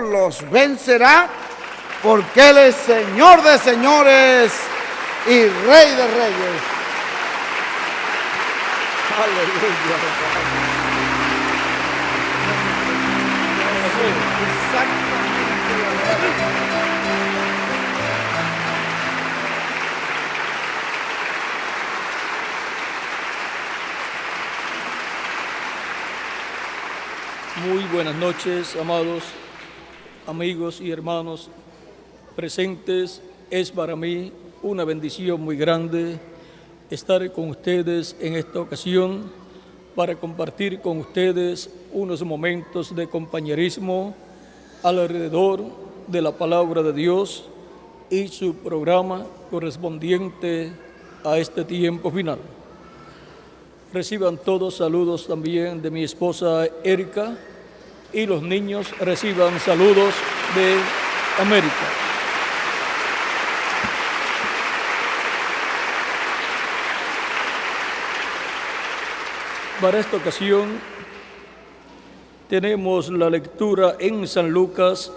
los vencerá, porque Él es Señor de señores y Rey de reyes. Aleluya. Muy buenas noches, amados amigos y hermanos presentes. Es para mí una bendición muy grande estar con ustedes en esta ocasión para compartir con ustedes unos momentos de compañerismo alrededor de la palabra de Dios y su programa correspondiente a este tiempo final. Reciban todos saludos también de mi esposa Erika, y los niños reciban saludos de América. Para esta ocasión tenemos la lectura en San Lucas,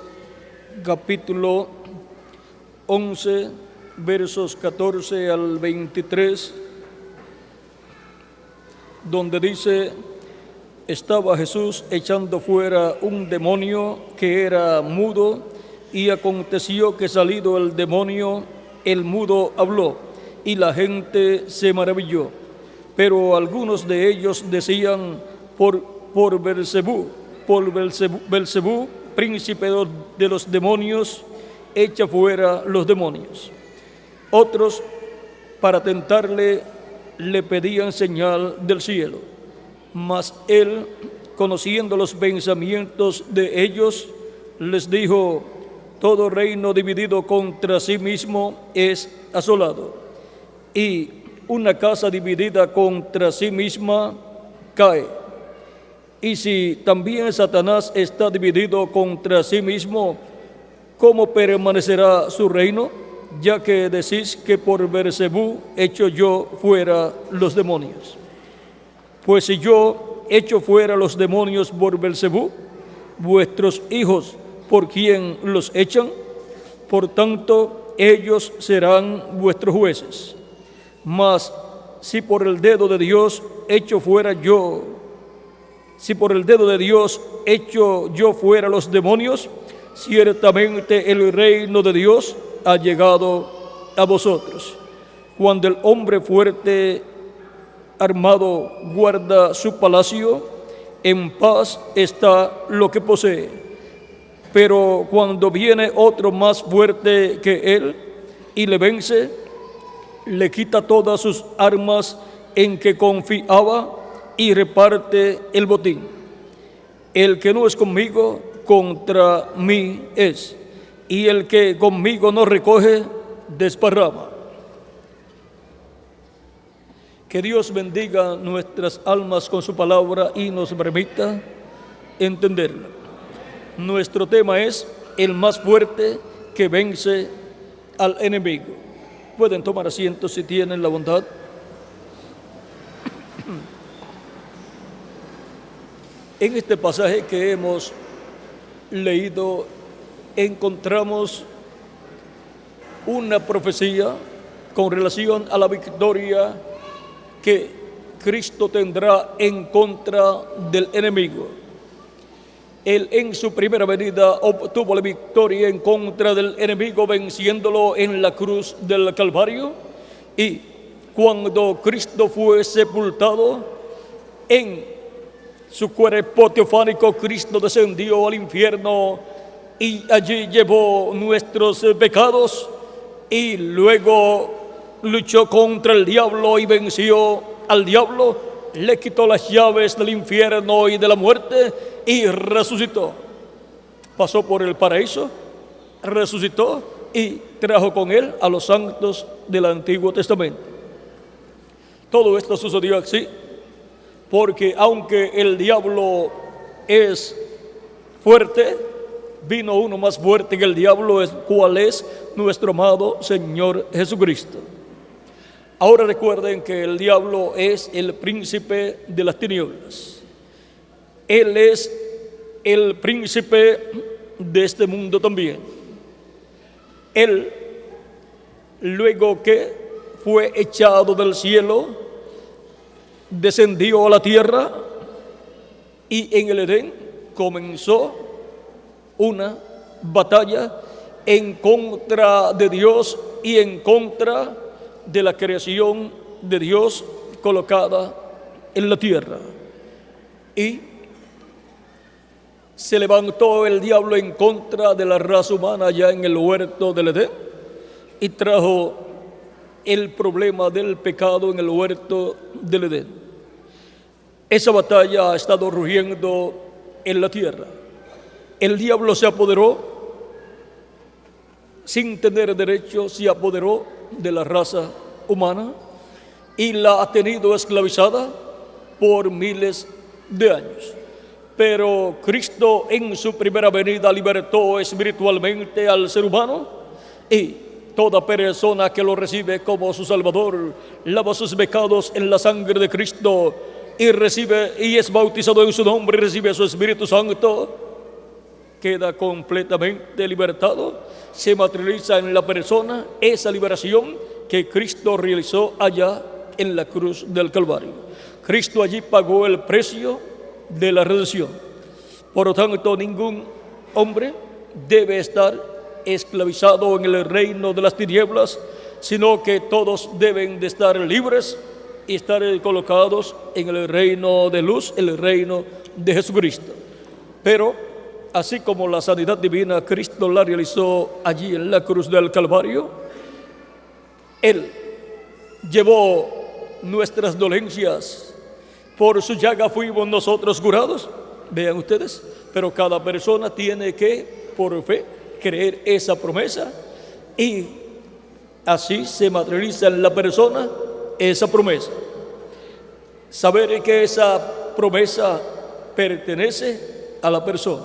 capítulo 11, versos 14 al 23, donde dice: estaba Jesús echando fuera un demonio que era mudo, y aconteció que salido el demonio, el mudo habló, y la gente se maravilló. Pero algunos de ellos decían: por Belcebú, príncipe de los demonios, echa fuera los demonios. Otros, para tentarle, le pedían señal del cielo. Mas él, conociendo los pensamientos de ellos, les dijo: todo reino dividido contra sí mismo es asolado, y una casa dividida contra sí misma cae. Y si también Satanás está dividido contra sí mismo, ¿cómo permanecerá su reino? Ya que decís que por Belcebú echo yo fuera los demonios. Pues si yo echo fuera los demonios por Belcebú, vuestros hijos, ¿por quién los echan? Por tanto, ellos serán vuestros jueces. Mas si por el dedo de Dios echo yo fuera los demonios, ciertamente el reino de Dios ha llegado a vosotros. Cuando el hombre fuerte armado guarda su palacio, en paz está lo que posee. Pero cuando viene otro más fuerte que él y le vence, le quita todas sus armas en que confiaba y reparte el botín. El que no es conmigo, contra mí es, y el que conmigo no recoge, desparrama. Que Dios bendiga nuestras almas con su palabra y nos permita entenderla. Nuestro tema es el más fuerte que vence al enemigo. Pueden tomar asiento si tienen la bondad. En este pasaje que hemos leído encontramos una profecía con relación a la victoria que Cristo tendrá en contra del enemigo. Él en su primera venida obtuvo la victoria en contra del enemigo, venciéndolo en la cruz del Calvario. Y cuando Cristo fue sepultado, en su cuerpo teofánico Cristo descendió al infierno y allí llevó nuestros pecados, y luego luchó contra el diablo y venció al diablo, le quitó las llaves del infierno y de la muerte y resucitó. Pasó por el paraíso, resucitó y trajo con él a los santos del Antiguo Testamento. Todo esto sucedió así porque aunque el diablo es fuerte, vino uno más fuerte que el diablo, cual es nuestro amado Señor Jesucristo. Ahora recuerden que el diablo es el príncipe de las tinieblas. Él es el príncipe de este mundo también. Él, luego que fue echado del cielo, descendió a la tierra y en el Edén comenzó una batalla en contra de Dios y en contra de la creación de Dios colocada en la tierra. Y se levantó el diablo en contra de la raza humana allá en el huerto del Edén y trajo el problema del pecado en el huerto del Edén. Esa batalla ha estado rugiendo en la tierra. El diablo se apoderó, sin tener derecho, se apoderó de la raza humana y la ha tenido esclavizada por miles de años. Pero Cristo en su primera venida libertó espiritualmente al ser humano, y toda persona que lo recibe como su Salvador, lava sus pecados en la sangre de Cristo y recibe y es bautizado en su nombre y recibe su Espíritu Santo, queda completamente libertado. Se materializa en la persona esa liberación que Cristo realizó allá en la cruz del Calvario. Cristo allí pagó el precio de la redención. Por lo tanto, ningún hombre debe estar esclavizado en el reino de las tinieblas, sino que todos deben de estar libres y estar colocados en el reino de luz, el reino de Jesucristo. Pero así como la sanidad divina Cristo la realizó allí en la cruz del Calvario, Él llevó nuestras dolencias, por su llaga fuimos nosotros curados. Vean ustedes, pero cada persona tiene que, por fe, creer esa promesa, y así se materializa en la persona esa promesa. Saber que esa promesa pertenece a la persona.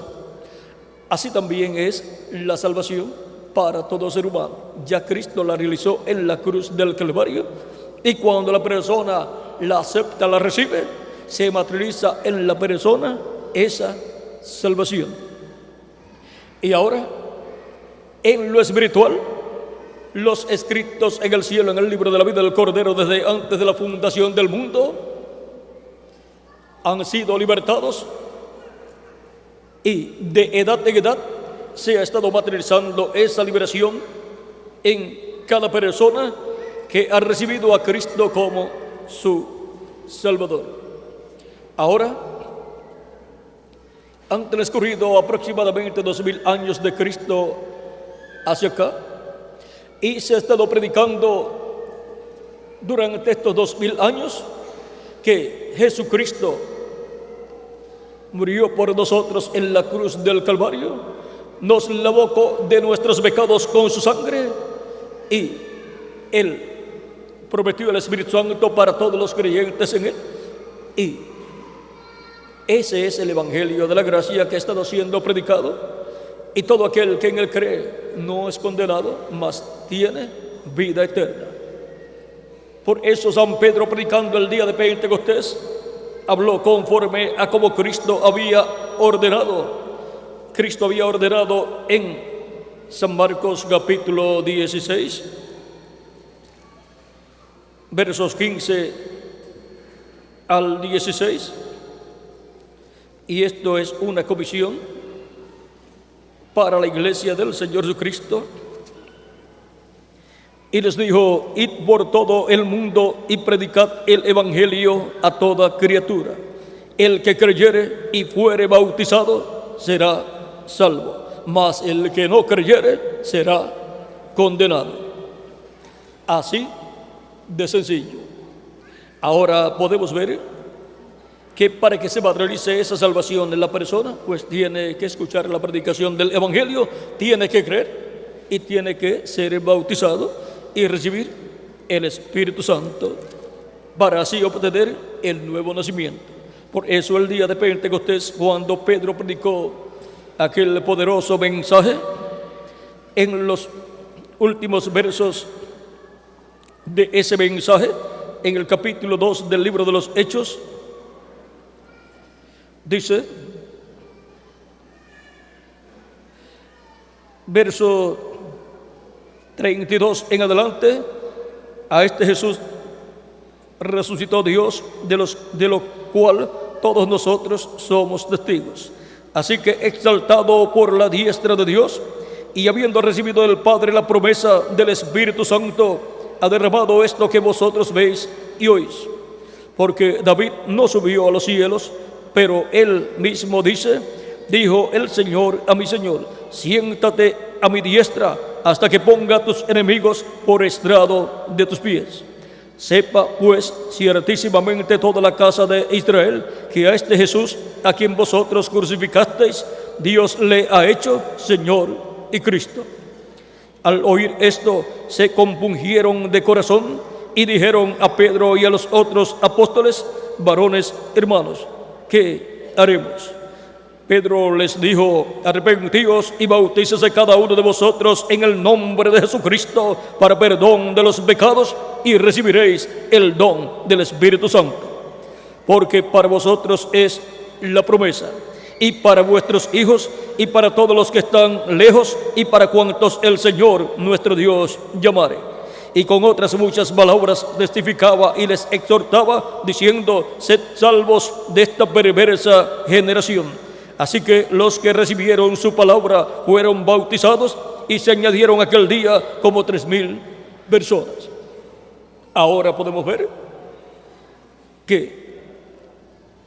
Así también es la salvación para todo ser humano. Ya Cristo la realizó en la cruz del Calvario, y cuando la persona la acepta, la recibe, se materializa en la persona esa salvación. Y ahora, en lo espiritual, los escritos en el cielo, en el libro de la vida del Cordero, desde antes de la fundación del mundo, han sido libertados, y de edad en edad se ha estado materializando esa liberación en cada persona que ha recibido a Cristo como su Salvador. Ahora, han transcurrido aproximadamente 2000 años de Cristo hacia acá, y se ha estado predicando durante estos 2000 años que Jesucristo murió por nosotros en la cruz del Calvario, nos lavó de nuestros pecados con su sangre, y Él prometió el Espíritu Santo para todos los creyentes en Él. Y ese es el Evangelio de la gracia que ha estado siendo predicado, y todo aquel que en Él cree no es condenado, mas tiene vida eterna. Por eso San Pedro, predicando el día de Pentecostés, habló conforme a como Cristo había ordenado. Cristo había ordenado en San Marcos capítulo 16, versos 15 al 16, y esto es una comisión para la iglesia del Señor Jesucristo. Y les dijo: id por todo el mundo y predicad el evangelio a toda criatura. El que creyere y fuere bautizado será salvo, mas el que no creyere será condenado. Así de sencillo. Ahora podemos ver que para que se materialice esa salvación en la persona, pues tiene que escuchar la predicación del evangelio, tiene que creer y tiene que ser bautizado y recibir el Espíritu Santo, para así obtener el nuevo nacimiento. Por eso el día de Pentecostés, cuando Pedro predicó aquel poderoso mensaje, en los últimos versos de ese mensaje, en el capítulo 2 del libro de los Hechos, dice: verso 32 en adelante, a este Jesús resucitó Dios, de lo cual todos nosotros somos testigos. Así que, exaltado por la diestra de Dios, y habiendo recibido del Padre la promesa del Espíritu Santo, ha derramado esto que vosotros veis y oís. Porque David no subió a los cielos, pero él mismo dice: dijo el Señor a mi Señor, siéntate a mi diestra hasta que ponga a tus enemigos por estrado de tus pies. Sepa pues ciertísimamente toda la casa de Israel que a este Jesús, a quien vosotros crucificasteis, Dios le ha hecho Señor y Cristo. Al oír esto, se compungieron de corazón y dijeron a Pedro y a los otros apóstoles: varones hermanos, ¿qué haremos? Pedro les dijo: arrepentíos y bautícese cada uno de vosotros en el nombre de Jesucristo para perdón de los pecados, y recibiréis el don del Espíritu Santo. Porque para vosotros es la promesa, y para vuestros hijos, y para todos los que están lejos, y para cuantos el Señor nuestro Dios llamare. Y con otras muchas palabras testificaba y les exhortaba, diciendo: sed salvos de esta perversa generación. Así que los que recibieron su palabra fueron bautizados, y se añadieron aquel día como 3,000 personas. Ahora podemos ver que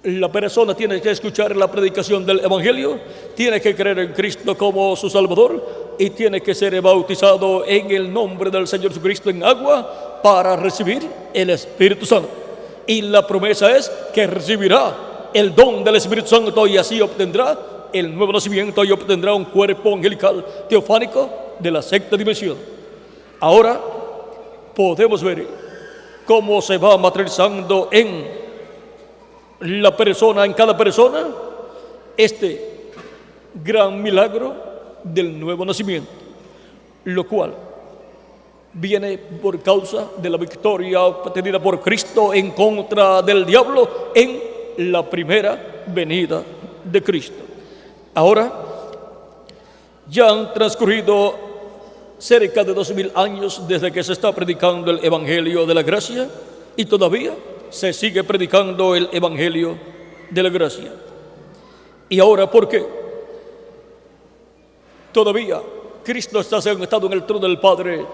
la persona tiene que escuchar la predicación del Evangelio, tiene que creer en Cristo como su Salvador, y tiene que ser bautizado en el nombre del Señor Jesucristo en agua para recibir el Espíritu Santo. Y la promesa es que recibirá el don del Espíritu Santo, y así obtendrá el nuevo nacimiento y obtendrá un cuerpo angelical teofánico de la sexta dimensión. Ahora podemos ver cómo se va materializando en la persona, en cada persona, este gran milagro del nuevo nacimiento, lo cual viene por causa de la victoria obtenida por Cristo en contra del diablo en la primera venida de Cristo. Ahora ya han transcurrido cerca de 2,000 años desde que se está predicando el Evangelio de la Gracia, y todavía se sigue predicando el Evangelio de la Gracia. ¿Y ahora por qué? Todavía Cristo está sentado en el trono del Padre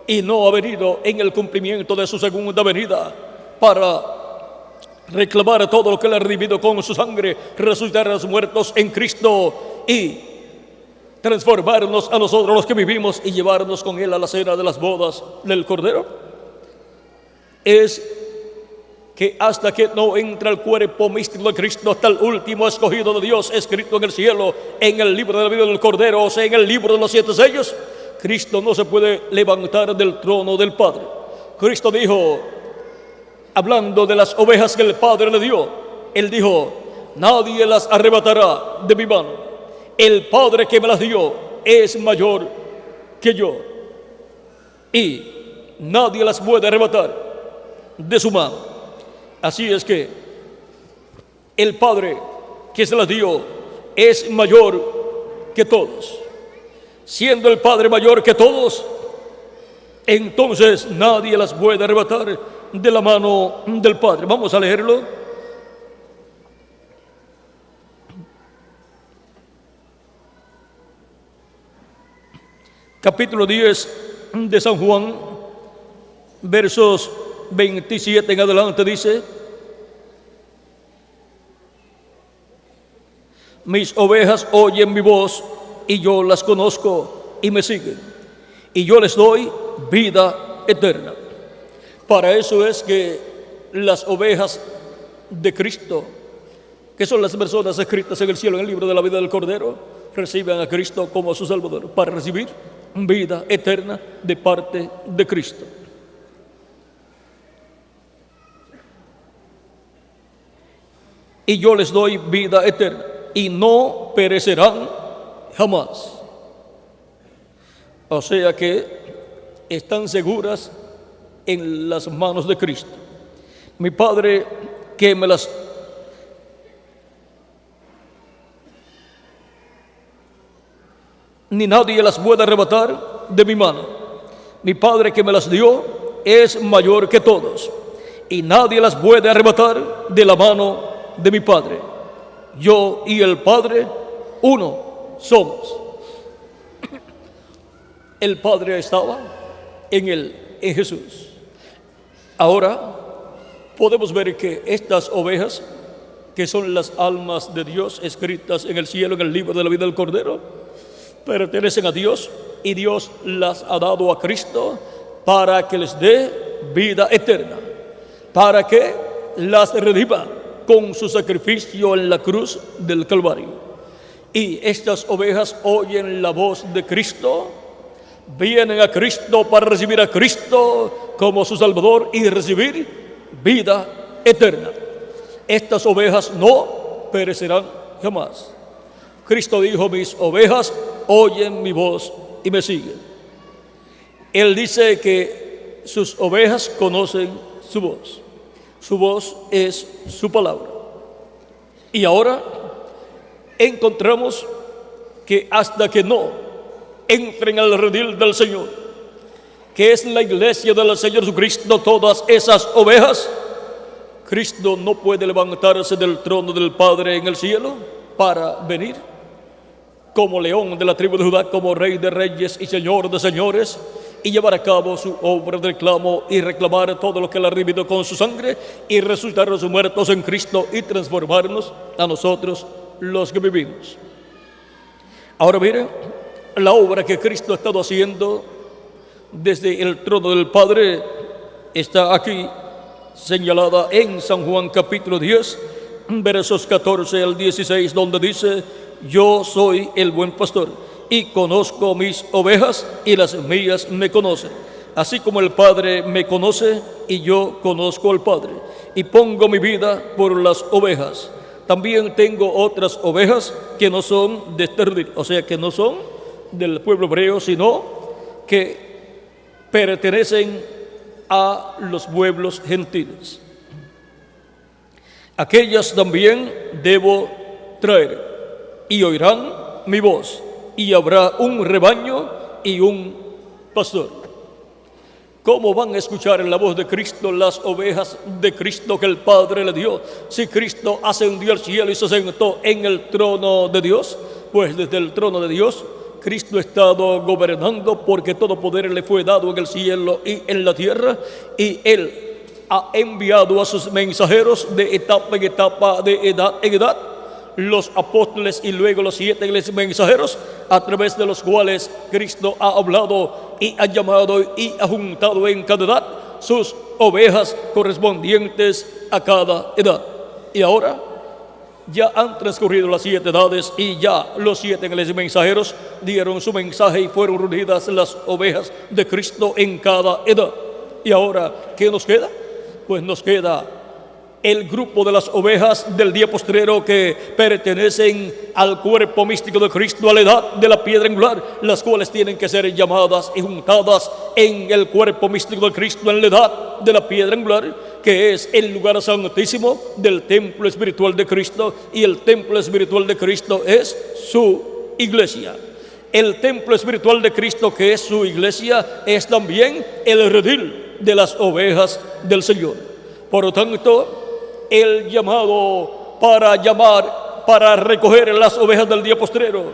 y no ha venido en el cumplimiento de su segunda venida para reclamar todo lo que Él ha redimido con su sangre, resucitar a los muertos en Cristo y transformarnos a nosotros los que vivimos y llevarnos con Él a la cena de las bodas del Cordero. Es que hasta que no entra el cuerpo místico de Cristo, hasta el último escogido de Dios, escrito en el cielo, en el libro de la vida del Cordero, o sea, en el libro de los 7 sellos, Cristo no se puede levantar del trono del Padre. Cristo dijo, hablando de las ovejas que el Padre le dio, Él dijo: nadie las arrebatará de mi mano. El Padre que me las dio es mayor que yo, y nadie las puede arrebatar de su mano. Así es que el Padre que se las dio es mayor que todos. Siendo el Padre mayor que todos, entonces nadie las puede arrebatar de la mano del Padre. Vamos a leerlo. Capítulo 10 de San Juan, versos 27 en adelante, dice: mis ovejas oyen mi voz, y yo las conozco y me siguen, y yo les doy vida eterna. Para eso es que las ovejas de Cristo, que son las personas escritas en el cielo, en el libro de la vida del Cordero, reciben a Cristo como su Salvador, para recibir vida eterna de parte de Cristo. Y yo les doy vida eterna, y no perecerán jamás. O sea que están seguras en las manos de Cristo. Mi Padre que me las ni nadie las puede arrebatar de mi mano. Mi Padre que me las dio es mayor que todos, y nadie las puede arrebatar de la mano de mi Padre. Yo y el Padre, uno somos. El Padre estaba en él, en Jesús. Ahora podemos ver que estas ovejas, que son las almas de Dios escritas en el cielo, en el libro de la vida del Cordero, pertenecen a Dios, y Dios las ha dado a Cristo para que les dé vida eterna, para que las redima con su sacrificio en la cruz del Calvario. Y estas ovejas oyen la voz de Cristo, vienen a Cristo para recibir a Cristo como su Salvador y recibir vida eterna. Estas ovejas no perecerán jamás. Cristo dijo: mis ovejas oyen mi voz y me siguen. Él dice que sus ovejas conocen su voz. Su voz es su palabra. Y ahora encontramos que hasta que no entren al redil del Señor, que es la iglesia del Señor Jesucristo, todas esas ovejas, Cristo no puede levantarse del trono del Padre en el cielo para venir como león de la tribu de Judá, como rey de reyes y señor de señores, y llevar a cabo su obra de reclamo y reclamar todo lo que él ha redimido con su sangre, y resucitar a los muertos en Cristo y transformarnos a nosotros los que vivimos. Ahora miren, la obra que Cristo ha estado haciendo desde el trono del Padre está aquí señalada en San Juan capítulo 10, versos 14 al 16, donde dice: yo soy el buen pastor, y conozco mis ovejas, y las mías me conocen, así como el Padre me conoce, y yo conozco al Padre, y pongo mi vida por las ovejas. También tengo otras ovejas que no son de este redil, o sea, que no son del pueblo hebreo, sino que pertenecen a los pueblos gentiles. Aquellas también debo traer, y oirán mi voz, y habrá un rebaño y un pastor. ¿Cómo van a escuchar la voz de Cristo las ovejas de Cristo que el Padre le dio, si Cristo ascendió al cielo y se sentó en el trono de Dios? Pues desde el trono de Dios Cristo ha estado gobernando, porque todo poder le fue dado en el cielo y en la tierra, y Él ha enviado a sus mensajeros de etapa en etapa, de edad en edad, los apóstoles y luego los 7 mensajeros, a través de los cuales Cristo ha hablado y ha llamado y ha juntado en cada edad sus ovejas correspondientes a cada edad. Y ahora ya han transcurrido las 7 edades, y ya los 7 mensajeros dieron su mensaje y fueron reunidas las ovejas de Cristo en cada edad. Y ahora, ¿qué nos queda? Pues nos queda el grupo de las ovejas del día postrero, que pertenecen al cuerpo místico de Cristo, a la edad de la piedra angular, las cuales tienen que ser llamadas y juntadas en el cuerpo místico de Cristo, en la edad de la piedra angular, que es el lugar santísimo del templo espiritual de Cristo, y el templo espiritual de Cristo es su iglesia. El templo espiritual de Cristo, que es su iglesia, es también el redil de las ovejas del Señor. Por lo tanto, el llamado para recoger las ovejas del día postrero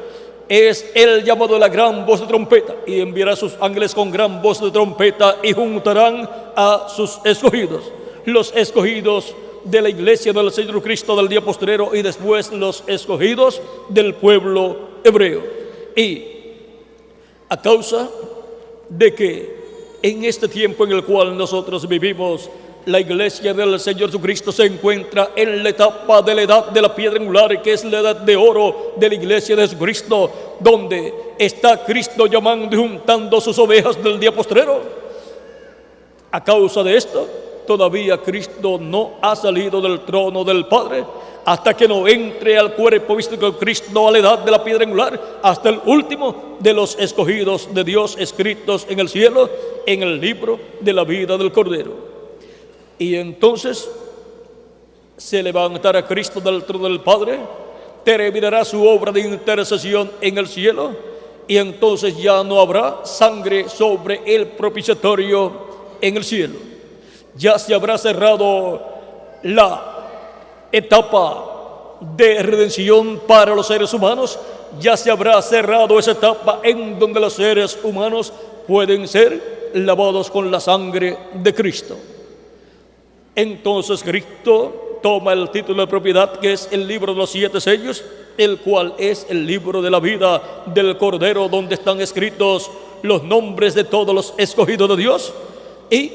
es el llamado de la gran voz de trompeta, y enviará a sus ángeles con gran voz de trompeta, y juntarán a sus escogidos, los escogidos de la iglesia del Señor Cristo del día postrero, y después los escogidos del pueblo hebreo. Y a causa de que en este tiempo en el cual nosotros vivimos, la iglesia del Señor Jesucristo se encuentra en la etapa de la edad de la piedra angular, que es la edad de oro de la iglesia de Jesucristo, donde está Cristo llamando y juntando sus ovejas del día postrero. A causa de esto, todavía Cristo no ha salido del trono del Padre, hasta que no entre al cuerpo místico de Cristo, a la edad de la piedra angular, hasta el último de los escogidos de Dios escritos en el cielo, en el libro de la vida del Cordero. Y entonces se levantará Cristo del trono del Padre, terminará su obra de intercesión en el cielo, y entonces ya no habrá sangre sobre el propiciatorio en el cielo. Ya se habrá cerrado la etapa de redención para los seres humanos. Ya se habrá cerrado esa etapa en donde los seres humanos pueden ser lavados con la sangre de Cristo. Entonces Cristo toma el título de propiedad, que es el libro de los 7 sellos, el cual es el libro de la vida del Cordero, donde están escritos los nombres de todos los escogidos de Dios, y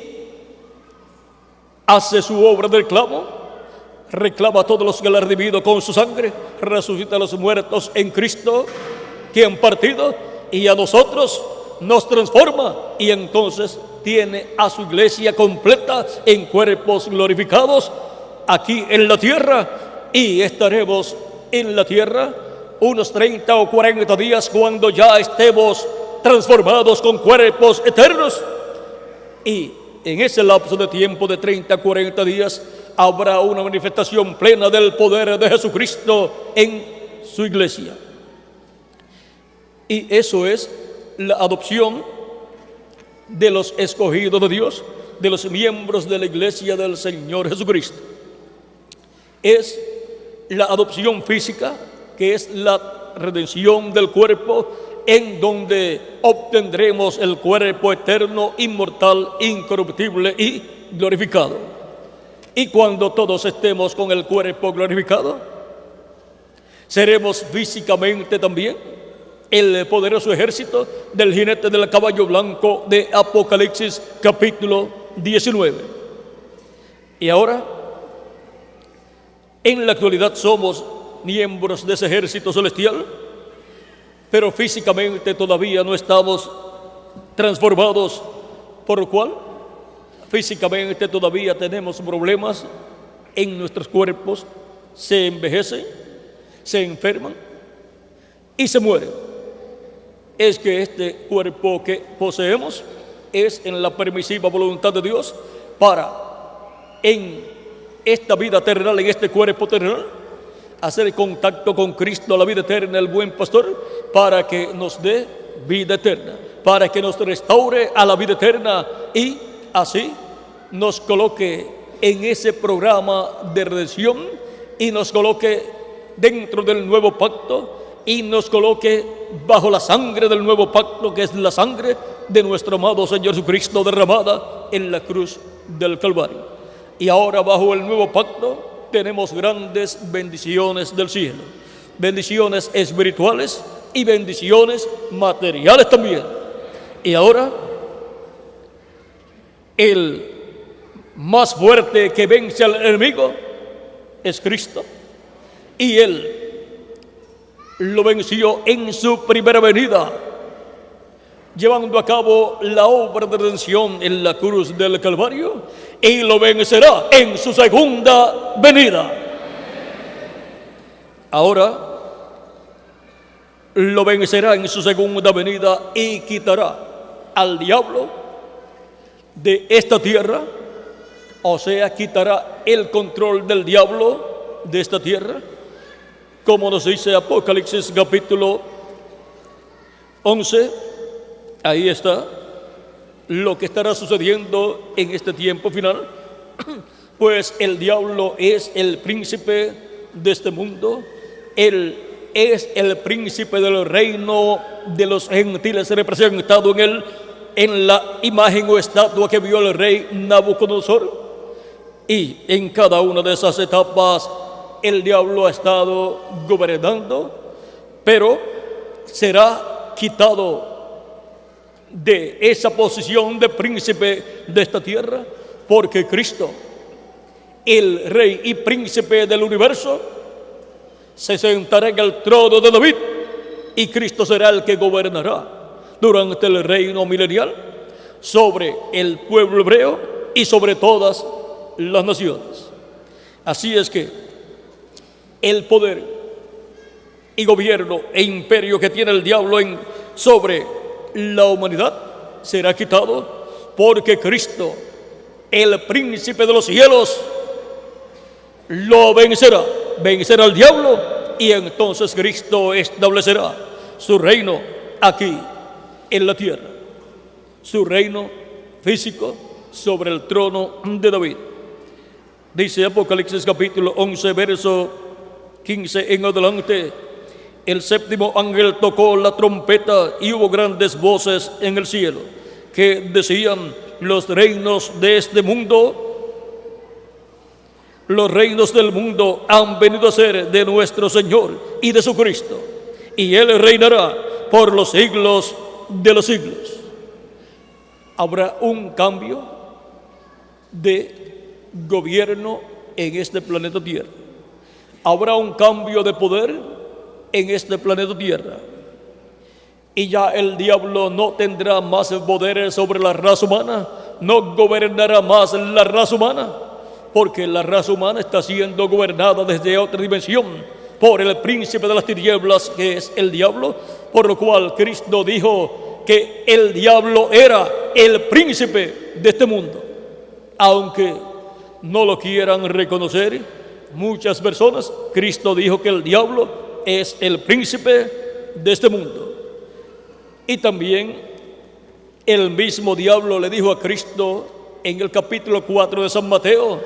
hace su obra del clavo, reclama a todos los que le han redimido con su sangre, resucita a los muertos en Cristo que han partido, y a nosotros nos transforma, y entonces tiene a su iglesia completa en cuerpos glorificados aquí en la tierra, y estaremos en la tierra unos 30 o 40 días cuando ya estemos transformados con cuerpos eternos, y en ese lapso de tiempo de 30 a 40 días habrá una manifestación plena del poder de Jesucristo en su iglesia. Y eso es la adopción de los escogidos de Dios, de los miembros de la iglesia del Señor Jesucristo. Es la adopción física, que es la redención del cuerpo, en donde obtendremos el cuerpo eterno, inmortal, incorruptible y glorificado. Y cuando todos estemos con el cuerpo glorificado, seremos físicamente también el poderoso ejército del jinete del caballo blanco de Apocalipsis capítulo 19. Y ahora, en la actualidad somos miembros de ese ejército celestial, pero físicamente todavía no estamos transformados, por lo cual físicamente todavía tenemos problemas en nuestros cuerpos, se envejecen, se enferman y se mueren. Es que este cuerpo que poseemos es en la permisiva voluntad de Dios para, en esta vida terrenal, en este cuerpo terrenal, hacer contacto con Cristo, la vida eterna, el buen pastor, para que nos dé vida eterna, para que nos restaure a la vida eterna y así nos coloque en ese programa de redención y nos coloque dentro del nuevo pacto y nos coloque bajo la sangre del nuevo pacto, que es la sangre de nuestro amado Señor Jesucristo derramada en la cruz del Calvario. Y ahora bajo el nuevo pacto tenemos grandes bendiciones del cielo, bendiciones espirituales y bendiciones materiales también. Y ahora el más fuerte que vence al enemigo es Cristo, y Él lo venció en su primera venida, llevando a cabo la obra de redención en la cruz del Calvario, y lo vencerá en su segunda venida. Ahora lo vencerá en su segunda venida y quitará al diablo de esta tierra, o sea, quitará el control del diablo de esta tierra, como nos dice Apocalipsis capítulo 11. Ahí está lo que estará sucediendo en este tiempo final, pues el diablo es el príncipe de este mundo, él es el príncipe del reino de los gentiles, representado en él en la imagen o estatua que vio el rey Nabucodonosor. Y en cada una de esas etapas el diablo ha estado gobernando, pero será quitado de esa posición de príncipe de esta tierra, porque Cristo, el rey y príncipe del universo, se sentará en el trono de David, y Cristo será el que gobernará durante el reino milenial sobre el pueblo hebreo y sobre todas las naciones. Así es que el poder y gobierno e imperio que tiene el diablo sobre la humanidad será quitado, porque Cristo, el príncipe de los cielos, lo vencerá al diablo, y entonces Cristo establecerá su reino aquí en la tierra. Su reino físico sobre el trono de David. Dice Apocalipsis capítulo 11, verso 15 en adelante: el séptimo ángel tocó la trompeta y hubo grandes voces en el cielo que decían: los reinos de este mundo, los reinos del mundo han venido a ser de nuestro Señor y de su Cristo, y Él reinará por los siglos de los siglos. Habrá un cambio de gobierno en este planeta Tierra. Habrá un cambio de poder en este planeta Tierra. Y ya el diablo no tendrá más poderes sobre la raza humana, no gobernará más la raza humana, porque la raza humana está siendo gobernada desde otra dimensión por el príncipe de las tinieblas, que es el diablo, por lo cual Cristo dijo que el diablo era el príncipe de este mundo. Aunque no lo quieran reconocer muchas personas, Cristo dijo que el diablo es el príncipe de este mundo. Y también el mismo diablo le dijo a Cristo en el capítulo 4 de San Mateo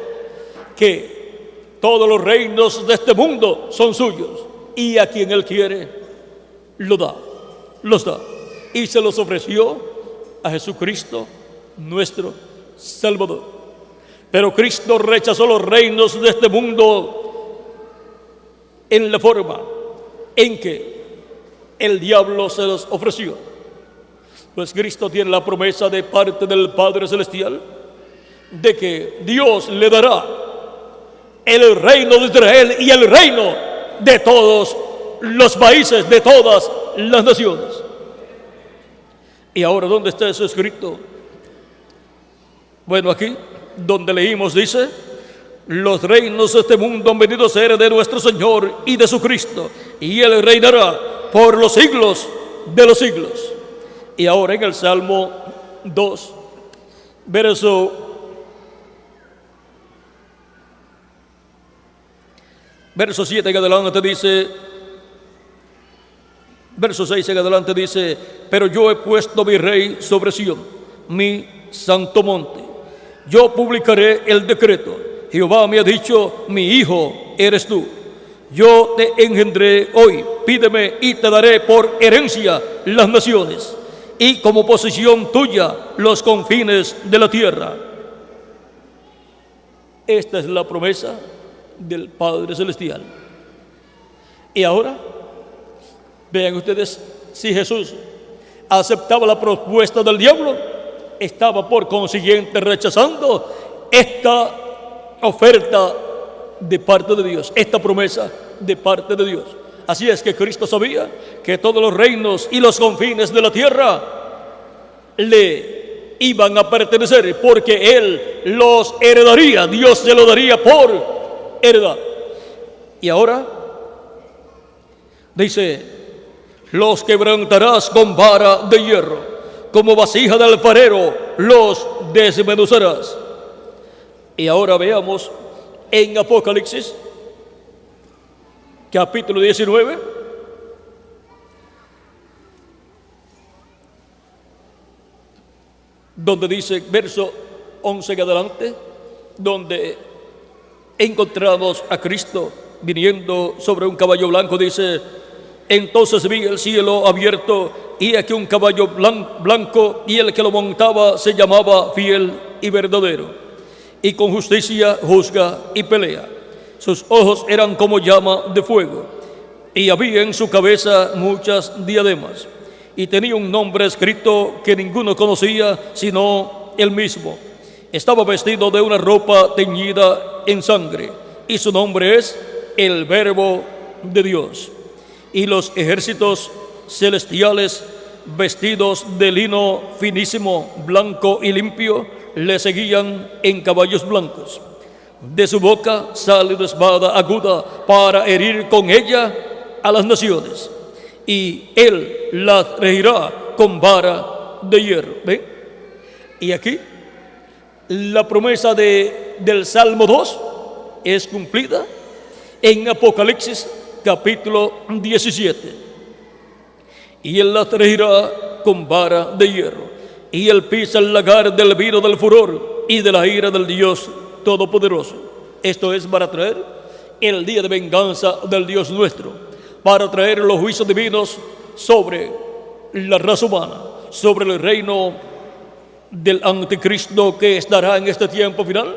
que todos los reinos de este mundo son suyos, y a quien Él quiere los da. Y se los ofreció a Jesucristo, nuestro Salvador. Pero Cristo rechazó los reinos de este mundo en la forma en que el diablo se los ofreció. Pues Cristo tiene la promesa de parte del Padre Celestial de que Dios le dará el reino de Israel y el reino de todos los países, de todas las naciones. Y ahora, ¿dónde está eso escrito? Bueno, aquí donde leímos dice: los reinos de este mundo han venido a ser de nuestro Señor y de su Cristo, y Él reinará por los siglos de los siglos. Y ahora en el Salmo 2, verso 7 en adelante dice, verso 6 en adelante dice: pero yo he puesto mi rey sobre Sión, mi santo monte. Yo publicaré el decreto. Jehová me ha dicho: mi hijo eres tú. Yo te engendré hoy, pídeme y te daré por herencia las naciones, y como posesión tuya los confines de la tierra. Esta es la promesa del Padre Celestial. Y ahora, vean ustedes, si Jesús aceptaba la propuesta del diablo, estaba por consiguiente rechazando esta oferta de parte de Dios, esta promesa de parte de Dios. Así es que Cristo sabía que todos los reinos y los confines de la tierra le iban a pertenecer, porque Él los heredaría, Dios se lo daría por heredad. Y ahora dice: los quebrantarás con vara de hierro, como vasija de alfarero los desmenuzarás. Y ahora veamos en Apocalipsis capítulo 19, donde dice, verso 11 en adelante, donde encontramos a Cristo viniendo sobre un caballo blanco. Dice: entonces vi el cielo abierto, y aquí un caballo blanco, y el que lo montaba se llamaba Fiel y Verdadero, y con justicia juzga y pelea. Sus ojos eran como llama de fuego, y había en su cabeza muchas diademas, y tenía un nombre escrito que ninguno conocía sino él mismo. Estaba vestido de una ropa teñida en sangre, y su nombre es el Verbo de Dios. Y los ejércitos celestiales, vestidos de lino finísimo, blanco y limpio, le seguían en caballos blancos. De su boca sale una espada aguda para herir con ella a las naciones, y él las regirá con vara de hierro. ¿Ven? Y aquí la promesa del Salmo 2 es cumplida en Apocalipsis capítulo 17. y él las regirá con vara de hierro, y él pisa el lagar del vino del furor y de la ira del Dios Todopoderoso. Esto es para traer el día de venganza del Dios nuestro, para traer los juicios divinos sobre la raza humana, sobre el reino del anticristo que estará en este tiempo final,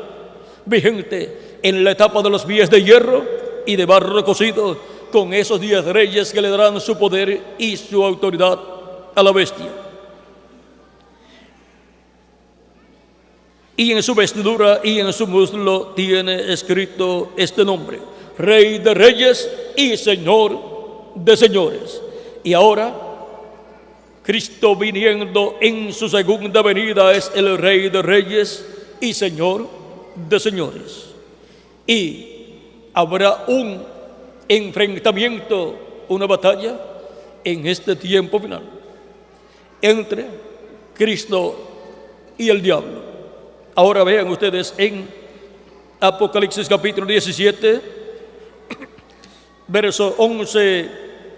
vigente en la etapa de los pies de hierro y de barro cocido, con esos 10 reyes que le darán su poder y su autoridad a la bestia. Y en su vestidura y en su muslo tiene escrito este nombre: Rey de Reyes y Señor de Señores. Y ahora, Cristo viniendo en su segunda venida es el Rey de Reyes y Señor de Señores. Y habrá un enfrentamiento, una batalla en este tiempo final entre Cristo y el diablo. Ahora vean ustedes en Apocalipsis capítulo 17, verso 11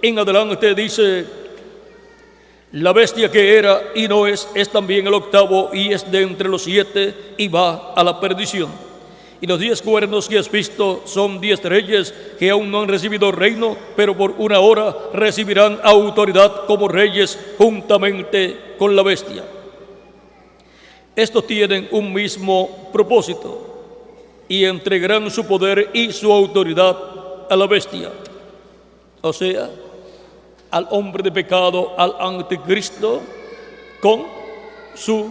en adelante, dice: la bestia que era y no es también el octavo, y es de entre los 7 y va a la perdición. Y los 10 cuernos que has visto son 10 reyes que aún no han recibido reino, pero por una hora recibirán autoridad como reyes juntamente con la bestia. Estos tienen un mismo propósito y entregarán su poder y su autoridad a la bestia, o sea, al hombre de pecado, al anticristo, con su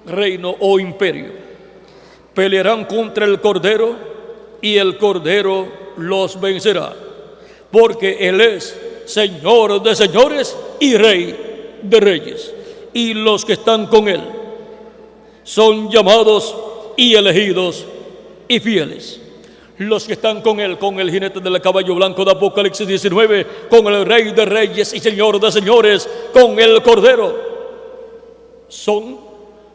reino o imperio. Pelearán contra el Cordero y el Cordero los vencerá, porque Él es Señor de señores y Rey de reyes, y los que están con Él son llamados y elegidos y fieles. Los que están con Él, con el jinete del caballo blanco de Apocalipsis 19, con el Rey de Reyes y Señor de Señores, con el Cordero, son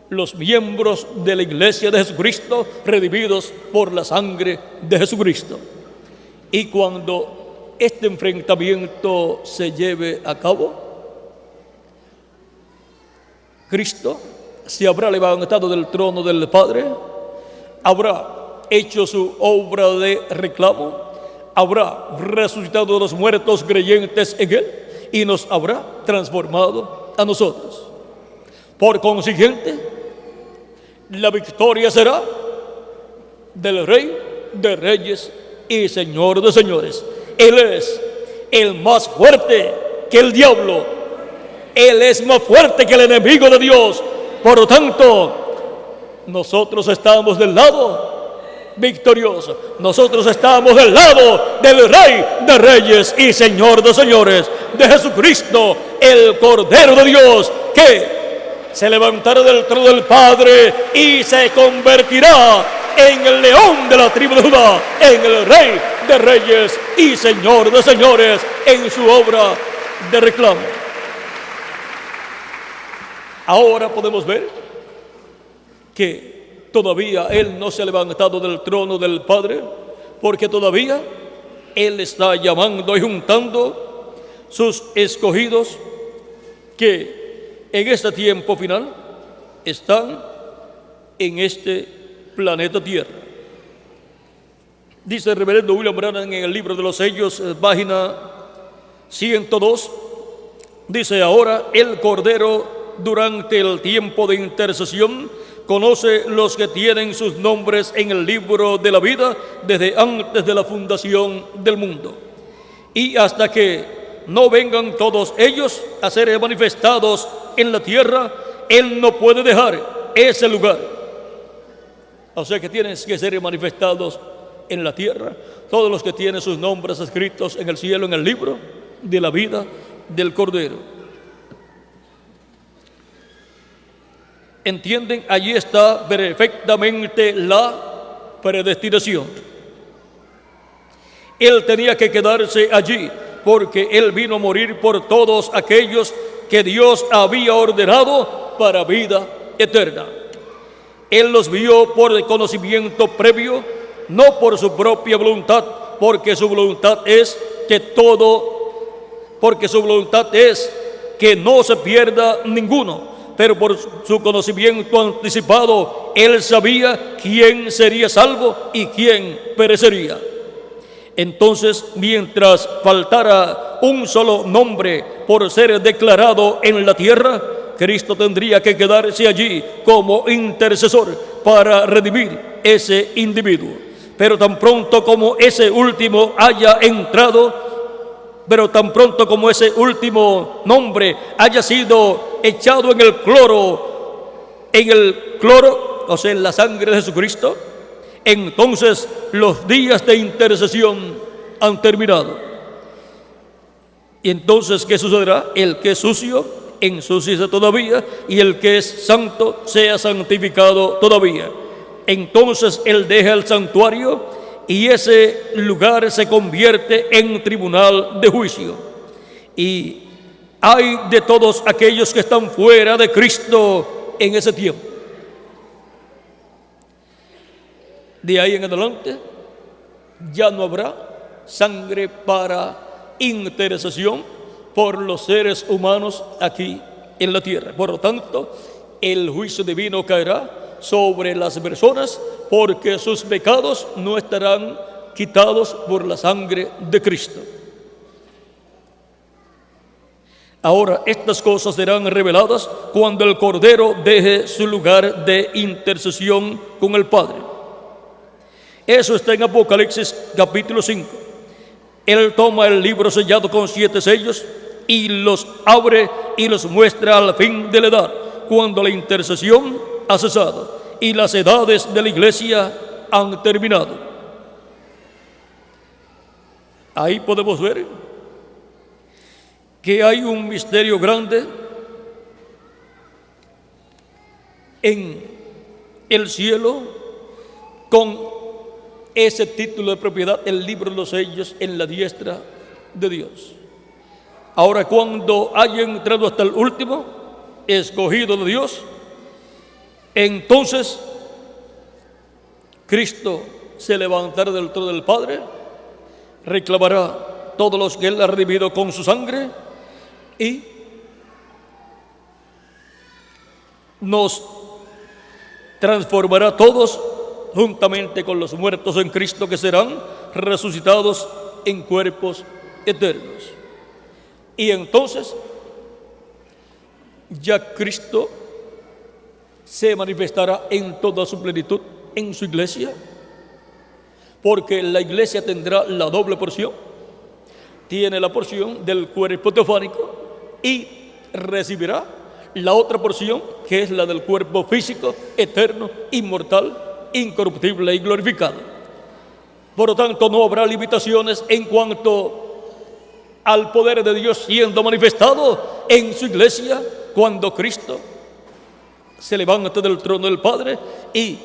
los miembros de la iglesia de Jesucristo, redimidos por la sangre de Jesucristo. Y cuando este enfrentamiento se lleve a cabo, Cristo se habrá levantado del trono del Padre, habrá hecho su obra de reclamo, habrá resucitado de los muertos creyentes en Él y nos habrá transformado a nosotros. Por consiguiente, la victoria será del Rey de Reyes y Señor de Señores. Él es el más fuerte que el diablo. Él es más fuerte que el enemigo de Dios. Por lo tanto, nosotros estamos del lado victorioso. Nosotros estamos del lado del Rey de Reyes y Señor de Señores, de Jesucristo, el Cordero de Dios, que se levantará del trono del Padre y se convertirá en el león de la tribu de Judá, en el Rey de Reyes y Señor de Señores, en su obra de reclamo. Ahora podemos ver que todavía Él no se ha levantado del trono del Padre, porque todavía Él está llamando y juntando sus escogidos que en este tiempo final están en este planeta Tierra. Dice el reverendo William Branham en el libro de los sellos, página 102, dice: ahora el Cordero, durante el tiempo de intercesión, conoce los que tienen sus nombres en el libro de la vida desde antes de la fundación del mundo, y hasta que no vengan todos ellos a ser manifestados en la tierra, Él no puede dejar ese lugar. O sea que tienen que ser manifestados en la tierra todos los que tienen sus nombres escritos en el cielo, en el libro de la vida del Cordero. ¿Entienden? Allí está perfectamente la predestinación. Él tenía que quedarse allí porque Él vino a morir por todos aquellos que Dios había ordenado para vida eterna. Él los vio por el conocimiento previo, no por su propia voluntad, porque su voluntad es que no se pierda ninguno. Pero por su conocimiento anticipado, Él sabía quién sería salvo y quién perecería. Entonces, mientras faltara un solo nombre por ser declarado en la tierra, Cristo tendría que quedarse allí como intercesor para redimir ese individuo. Pero tan pronto como ese último haya entrado, pero tan pronto como ese último nombre haya sido echado en el cloro, o sea, en la sangre de Jesucristo, entonces los días de intercesión han terminado. Y entonces, ¿qué sucederá? El que es sucio, ensúciese todavía, y el que es santo, sea santificado todavía. Entonces Él deja el santuario y ese lugar se convierte en tribunal de juicio. Y hay de todos aquellos que están fuera de Cristo en ese tiempo. De ahí en adelante ya no habrá sangre para intercesión por los seres humanos aquí en la tierra. Por lo tanto, el juicio divino caerá sobre las personas, porque sus pecados no estarán quitados por la sangre de Cristo. Ahora, estas cosas serán reveladas cuando el Cordero deje su lugar de intercesión con el Padre. Eso está en Apocalipsis capítulo 5. Él toma el libro sellado con 7 sellos y los abre y los muestra al fin de la edad, cuando la intercesión ha cesado y las edades de la iglesia han terminado. Ahí podemos ver que hay un misterio grande en el cielo con ese título de propiedad, el libro de los sellos en la diestra de Dios. Ahora, cuando haya entrado hasta el último, escogido de Dios, entonces Cristo se levantará del trono del Padre, reclamará todos los que Él ha redimido con su sangre y nos transformará todos juntamente con los muertos en Cristo, que serán resucitados en cuerpos eternos. Y entonces ya Cristo se manifestará en toda su plenitud en su iglesia, porque la iglesia tendrá la doble porción. Tiene la porción del cuerpo teofánico y recibirá la otra porción, que es la del cuerpo físico, eterno, inmortal, incorruptible y glorificado. Por lo tanto, no habrá limitaciones en cuanto al poder de Dios siendo manifestado en su iglesia cuando Cristo se levanta del trono del Padre y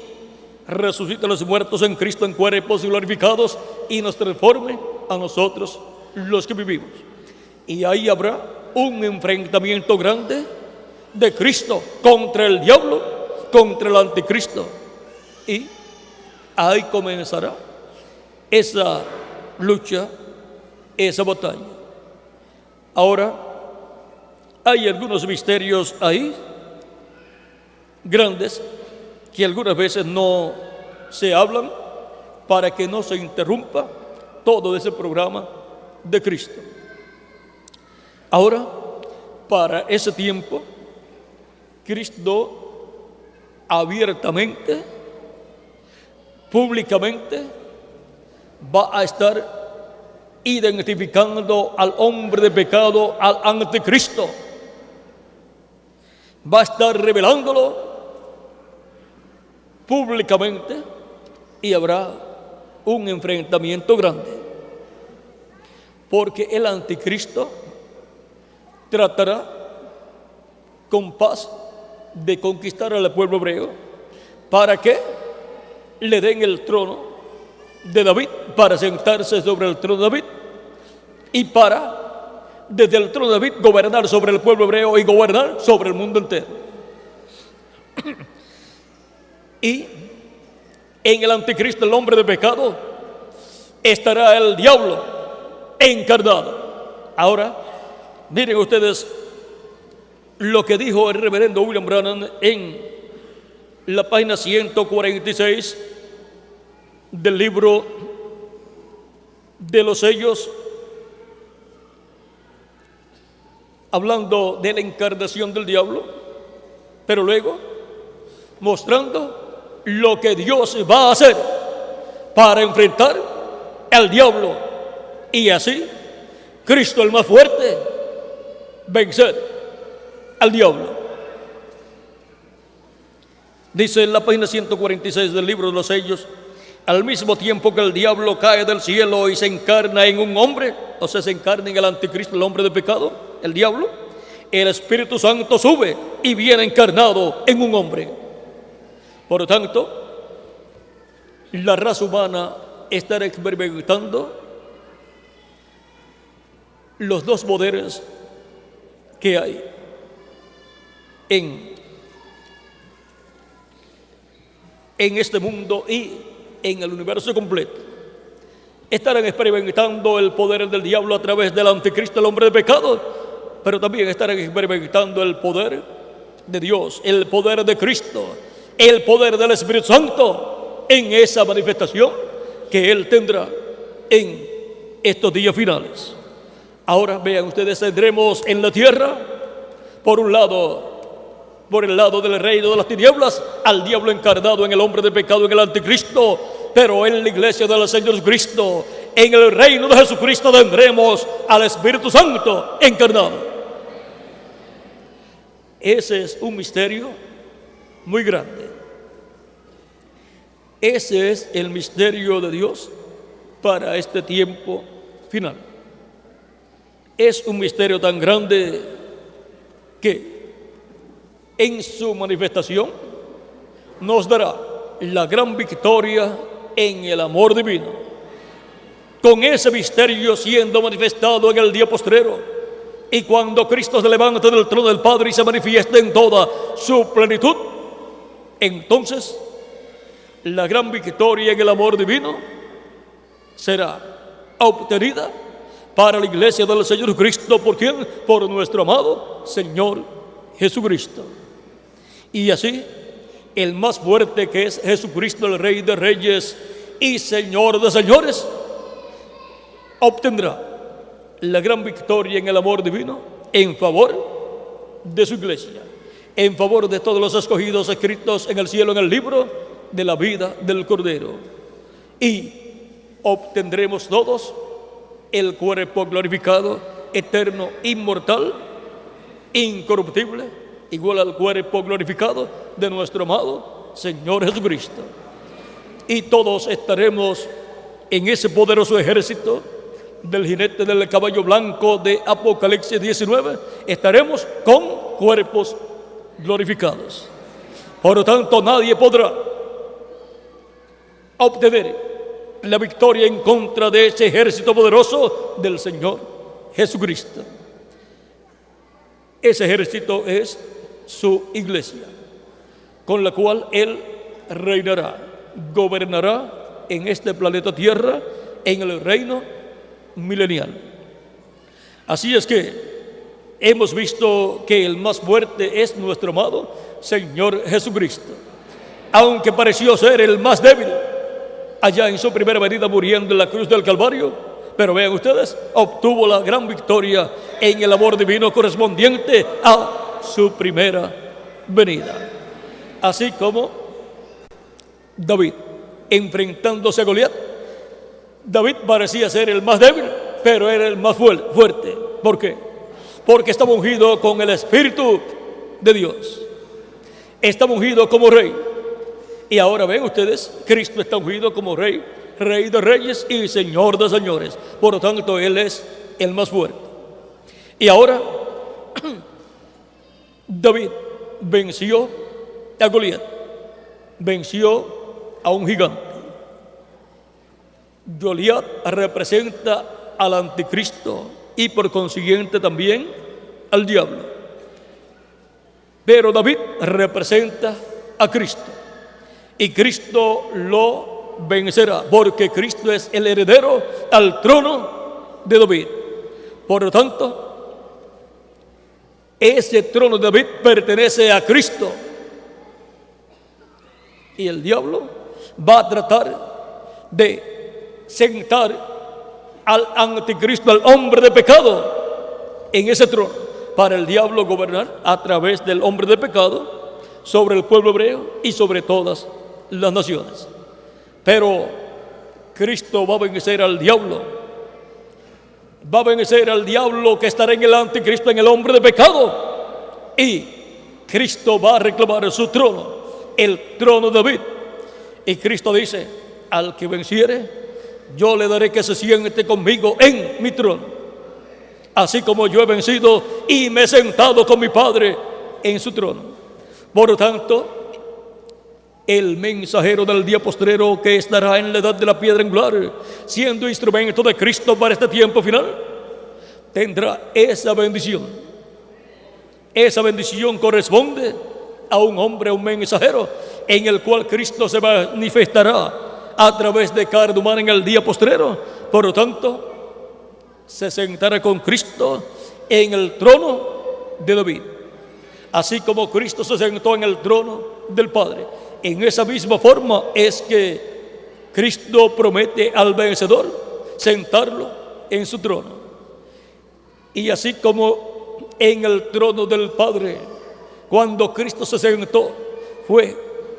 resucita a los muertos en Cristo en cuerpos glorificados y nos transforme a nosotros los que vivimos. Y ahí habrá un enfrentamiento grande de Cristo contra el diablo, contra el anticristo, y ahí comenzará esa lucha, esa batalla. Ahora, hay algunos misterios ahí grandes que algunas veces no se hablan para que no se interrumpa todo ese programa de Cristo. Ahora, para ese tiempo, Cristo abiertamente, públicamente, va a estar identificando al hombre de pecado, al anticristo. Va a estar revelándolo públicamente y habrá un enfrentamiento grande, porque el anticristo tratará con paz de conquistar al pueblo hebreo para que le den el trono de David, para sentarse sobre el trono de David y para desde el trono de David gobernar sobre el pueblo hebreo y gobernar sobre el mundo entero. Y en el anticristo, el hombre de pecado, estará el diablo encarnado. Ahora, miren ustedes lo que dijo el reverendo William Branham en la página 146 del libro de los sellos, hablando de la encarnación del diablo, pero luego mostrando lo que Dios va a hacer para enfrentar al diablo y así Cristo, el más fuerte, vencer al diablo. Dice en la página 146 del libro de los sellos: al mismo tiempo que el diablo cae del cielo y se encarna en un hombre, o sea, se encarna en el anticristo, el hombre de pecado, el diablo, el Espíritu Santo sube y viene encarnado en un hombre. Por lo tanto, la raza humana estará experimentando los dos poderes que hay en este mundo y en el universo completo. Estarán experimentando el poder del diablo a través del anticristo, el hombre de pecado, pero también estarán experimentando el poder de Dios, el poder de Cristo, el poder del Espíritu Santo en esa manifestación que Él tendrá en estos días finales. Ahora vean ustedes, tendremos en la tierra, por un lado, por el lado del reino de las tinieblas, al diablo encarnado en el hombre de pecado, en el anticristo, pero en la iglesia del Señor Jesucristo, en el reino de Jesucristo, tendremos al Espíritu Santo encarnado. Ese es un misterio muy grande. Ese es el misterio de Dios para este tiempo final. Es un misterio tan grande que en su manifestación nos dará la gran victoria en el amor divino. Con ese misterio siendo manifestado en el día postrero, y cuando Cristo se levante del trono del Padre y se manifieste en toda su plenitud, entonces la gran victoria en el amor divino será obtenida para la iglesia del Señor Cristo. ¿Por quién? Por nuestro amado Señor Jesucristo. Y así, el más fuerte, que es Jesucristo, el Rey de Reyes y Señor de Señores, obtendrá la gran victoria en el amor divino en favor de su iglesia, en favor de todos los escogidos escritos en el cielo, en el libro de la vida del Cordero. Y obtendremos todos el cuerpo glorificado, eterno, inmortal, incorruptible, igual al cuerpo glorificado de nuestro amado Señor Jesucristo. Y todos estaremos en ese poderoso ejército del jinete del caballo blanco de Apocalipsis 19. Estaremos con cuerpos glorificados. Por lo tanto, nadie podrá obtener la victoria en contra de ese ejército poderoso del Señor Jesucristo. Ese ejército es su iglesia, con la cual Él reinará, gobernará en este planeta Tierra, en el reino milenial. Así es que hemos visto que el más fuerte es nuestro amado Señor Jesucristo, aunque pareció ser el más débil allá en su primera venida, muriendo en la cruz del Calvario, pero vean ustedes, obtuvo la gran victoria en el amor divino correspondiente a su primera venida. Así como David, enfrentándose a Goliat, David parecía ser el más débil, pero era el más fuerte. ¿Por qué? Porque estaba ungido con el Espíritu de Dios. Estaba ungido como rey. Y ahora ven ustedes, Cristo está ungido como rey, Rey de Reyes y Señor de Señores. Por lo tanto, Él es el más fuerte. Y ahora, David venció a Goliat, venció a un gigante. Goliat representa al anticristo y por consiguiente también al diablo. Pero David representa a Cristo. Y Cristo lo vencerá, porque Cristo es el heredero al trono de David. Por lo tanto, ese trono de David pertenece a Cristo. Y el diablo va a tratar de sentar al anticristo, al hombre de pecado, en ese trono, para el diablo gobernar a través del hombre de pecado sobre el pueblo hebreo y sobre todas las naciones. Pero Cristo va a vencer al diablo. Va a vencer al diablo que estará en el anticristo, en el hombre de pecado. Y Cristo va a reclamar su trono, el trono de David. Y Cristo dice: al que venciere, yo le daré que se siente conmigo en mi trono, así como yo he vencido y me he sentado con mi Padre en su trono. Por lo tanto, el mensajero del día postrero, que estará en la edad de la piedra angular, siendo instrumento de Cristo para este tiempo final, tendrá esa bendición. Esa bendición corresponde a un hombre, a un mensajero, en el cual Cristo se manifestará a través de carne humana en el día postrero. Por lo tanto, se sentará con Cristo en el trono de David, así como Cristo se sentó en el trono del Padre. En esa misma forma es que Cristo promete al vencedor sentarlo en su trono. Y así como en el trono del Padre, cuando Cristo se sentó, fue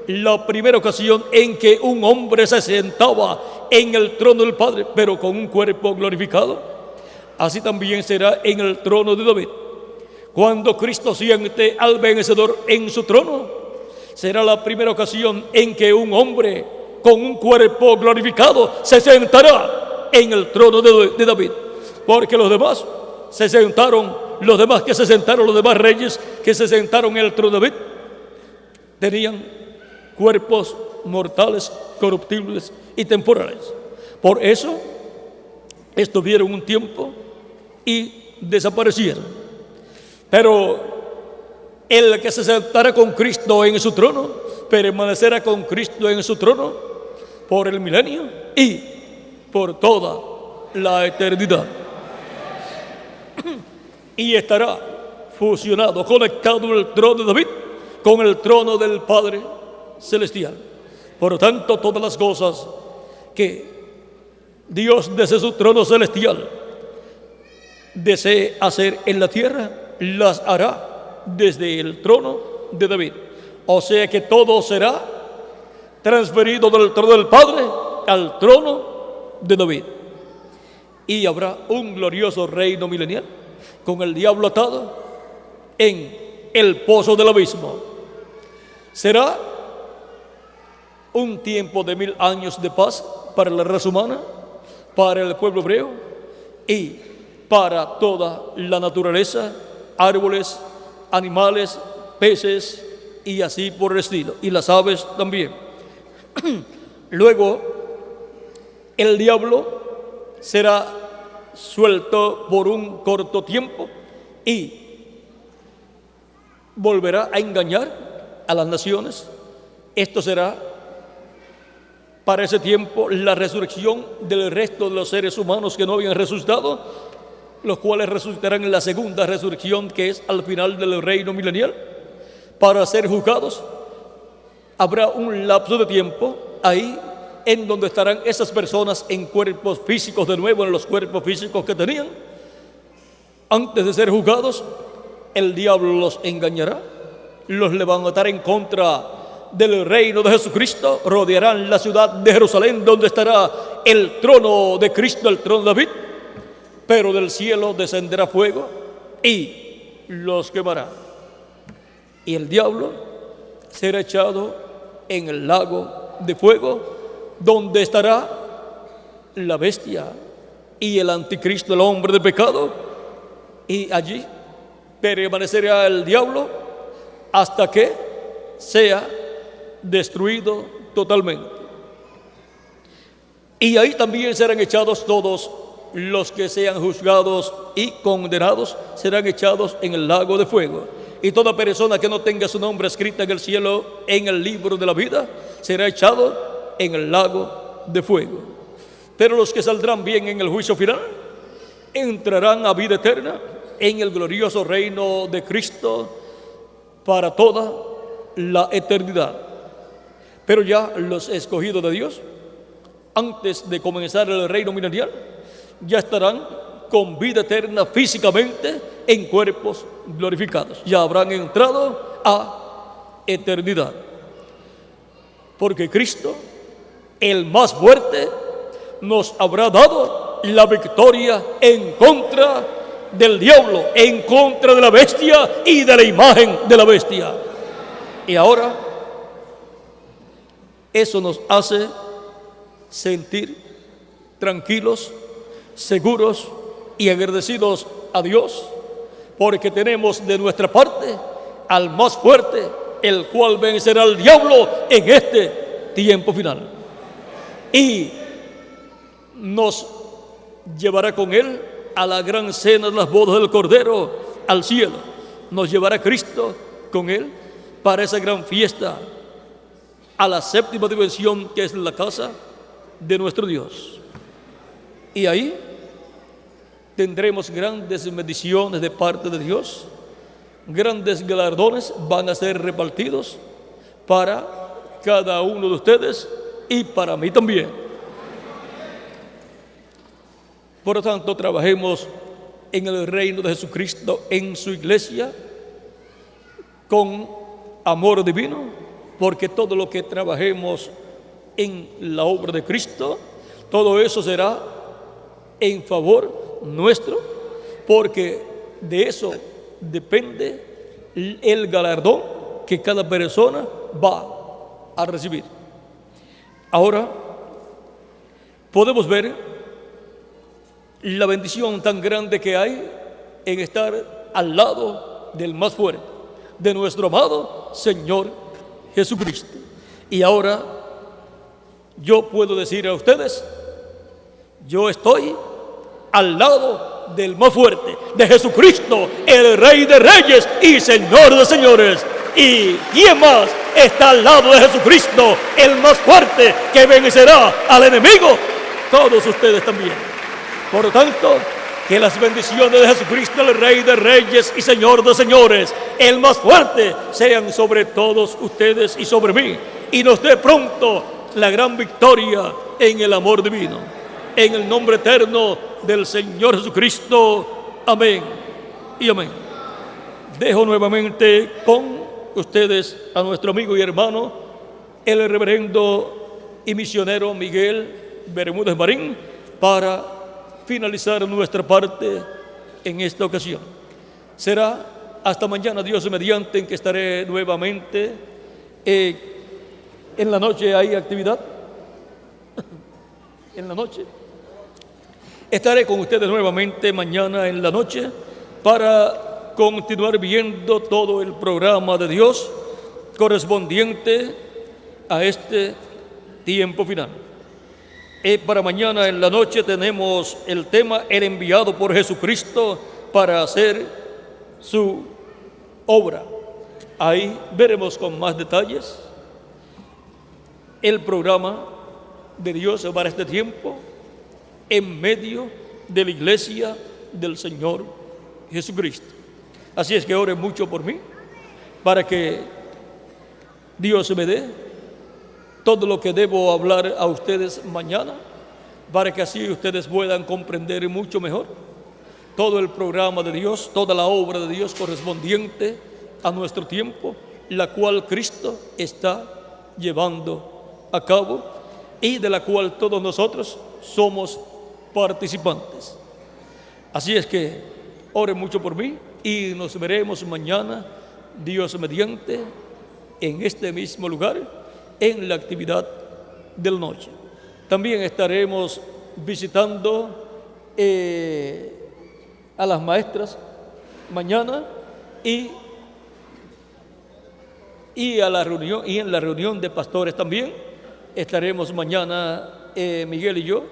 la primera ocasión en que un hombre se sentaba en el trono del Padre, pero con un cuerpo glorificado. Así también será en el trono de David. Cuando Cristo siente al vencedor en su trono, será la primera ocasión en que un hombre con un cuerpo glorificado se sentará en el trono de David. Porque los demás se sentaron, los demás reyes que se sentaron en el trono de David, tenían cuerpos mortales, corruptibles y temporales. Por eso estuvieron un tiempo y desaparecieron. Pero el que se sentará con Cristo en su trono, permanecerá con Cristo en su trono por el milenio y por toda la eternidad. Y estará fusionado, conectado el trono de David con el trono del Padre celestial. Por lo tanto, todas las cosas que Dios desde su trono celestial desee hacer en la tierra, las hará desde el trono de David. O sea que todo será transferido del trono del Padre al trono de David. Y habrá un glorioso reino milenial con el diablo atado en el pozo del abismo. Será un tiempo de 1000 años de paz para la raza humana, para el pueblo hebreo y para toda la naturaleza, árboles, animales, peces y así por el estilo, y las aves también. Luego, el diablo será suelto por un corto tiempo y volverá a engañar a las naciones. Esto será para ese tiempo la resurrección del resto de los seres humanos que no habían resucitado, los cuales resucitarán en la segunda resurrección, que es al final del reino milenial, para ser juzgados. Habrá un lapso de tiempo ahí en donde estarán esas personas en cuerpos físicos de nuevo, en los cuerpos físicos que tenían. Antes de ser juzgados, el diablo los engañará, los levantará en contra del reino de Jesucristo, rodearán la ciudad de Jerusalén, donde estará el trono de Cristo, el trono de David, pero del cielo descenderá fuego y los quemará. Y el diablo será echado en el lago de fuego, donde estará la bestia y el anticristo, el hombre de pecado, y allí permanecerá el diablo hasta que sea destruido totalmente. Y ahí también serán echados todos los que sean juzgados y condenados, serán echados en el lago de fuego. Y toda persona que no tenga su nombre escrito en el cielo, en el libro de la vida, será echado en el lago de fuego. Pero los que saldrán bien en el juicio final entrarán a vida eterna en el glorioso reino de Cristo para toda la eternidad. Pero ya los escogidos de Dios, antes de comenzar el reino milenial, ya estarán con vida eterna físicamente en cuerpos glorificados. Ya habrán entrado a eternidad. Porque Cristo, el más fuerte, nos habrá dado la victoria en contra del diablo, en contra de la bestia y de la imagen de la bestia. Y ahora, eso nos hace sentir tranquilos, seguros y agradecidos a Dios, porque tenemos de nuestra parte al más fuerte, el cual vencerá al diablo en este tiempo final. Y nos llevará con él a la gran cena de las bodas del Cordero, al cielo. Nos llevará Cristo con él para esa gran fiesta, a la séptima dimensión, que es la casa de nuestro Dios. Y ahí tendremos grandes bendiciones de parte de Dios. Grandes galardones van a ser repartidos para cada uno de ustedes y para mí también. Por lo tanto, trabajemos en el reino de Jesucristo, en su iglesia, con amor divino, porque todo lo que trabajemos en la obra de Cristo, todo eso será en favor nuestro, porque de eso depende el galardón que cada persona va a recibir. Ahora podemos ver la bendición tan grande que hay en estar al lado del más fuerte, de nuestro amado Señor Jesucristo. Y ahora yo puedo decir a ustedes, yo estoy al lado del más fuerte, de Jesucristo, el Rey de Reyes y Señor de Señores. ¿Y quién más está al lado de Jesucristo, el más fuerte, que vencerá al enemigo? Todos ustedes también. Por lo tanto, que las bendiciones de Jesucristo, el Rey de Reyes y Señor de Señores, el más fuerte, sean sobre todos ustedes y sobre mí, y nos dé pronto la gran victoria en el amor divino. En el nombre eterno del Señor Jesucristo. Amén y amén. Dejo nuevamente con ustedes a nuestro amigo y hermano, el reverendo y misionero Miguel Bermúdez Marín, para finalizar nuestra parte en esta ocasión. Será hasta mañana, Dios mediante, en que estaré nuevamente. En la noche hay actividad. En la noche estaré con ustedes nuevamente mañana en la noche para continuar viendo todo el programa de Dios correspondiente a este tiempo final. Para mañana en la noche tenemos el tema El enviado por Jesucristo para hacer su obra. Ahí veremos con más detalles el programa de Dios para este tiempo en medio de la iglesia del Señor Jesucristo. Así es que oren mucho por mí, para que Dios me dé todo lo que debo hablar a ustedes mañana, para que así ustedes puedan comprender mucho mejor todo el programa de Dios, toda la obra de Dios correspondiente a nuestro tiempo, la cual Cristo está llevando a cabo y de la cual todos nosotros somos participantes. Así es que oren mucho por mí y nos veremos mañana, Dios mediante, en este mismo lugar, en la actividad de la noche. También estaremos visitando a las maestras mañana y a la reunión, y en la reunión de pastores también estaremos mañana Miguel y yo,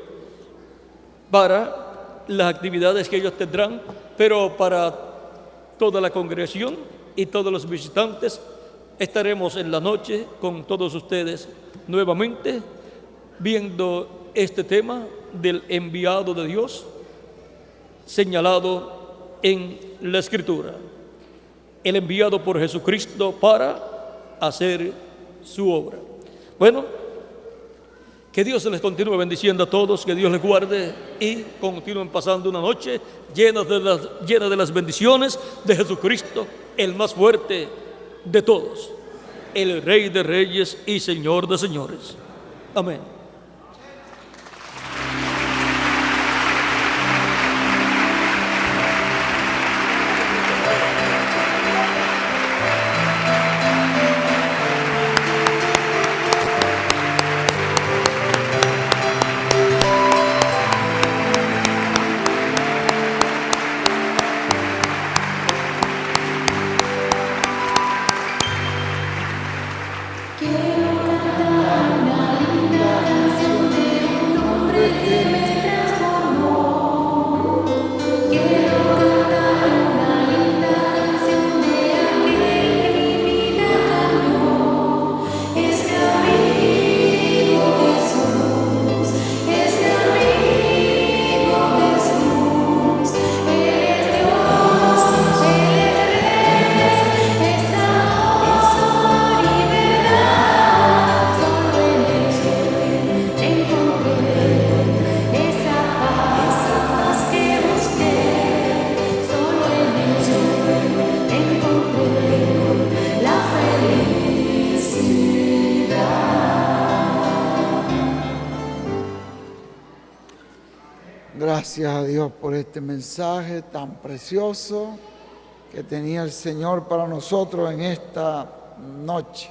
para las actividades que ellos tendrán, pero para toda la congregación y todos los visitantes estaremos en la noche con todos ustedes nuevamente viendo este tema del enviado de Dios, señalado en la Escritura, el enviado por Jesucristo para hacer su obra. Bueno, que Dios les continúe bendiciendo a todos, que Dios les guarde y continúen pasando una noche llena de las bendiciones de Jesucristo, el más fuerte de todos, el Rey de Reyes y Señor de Señores. Amén. Gracias a Dios por este mensaje tan precioso que tenía el Señor para nosotros en esta noche.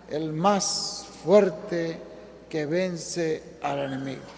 El más fuerte que vence al enemigo.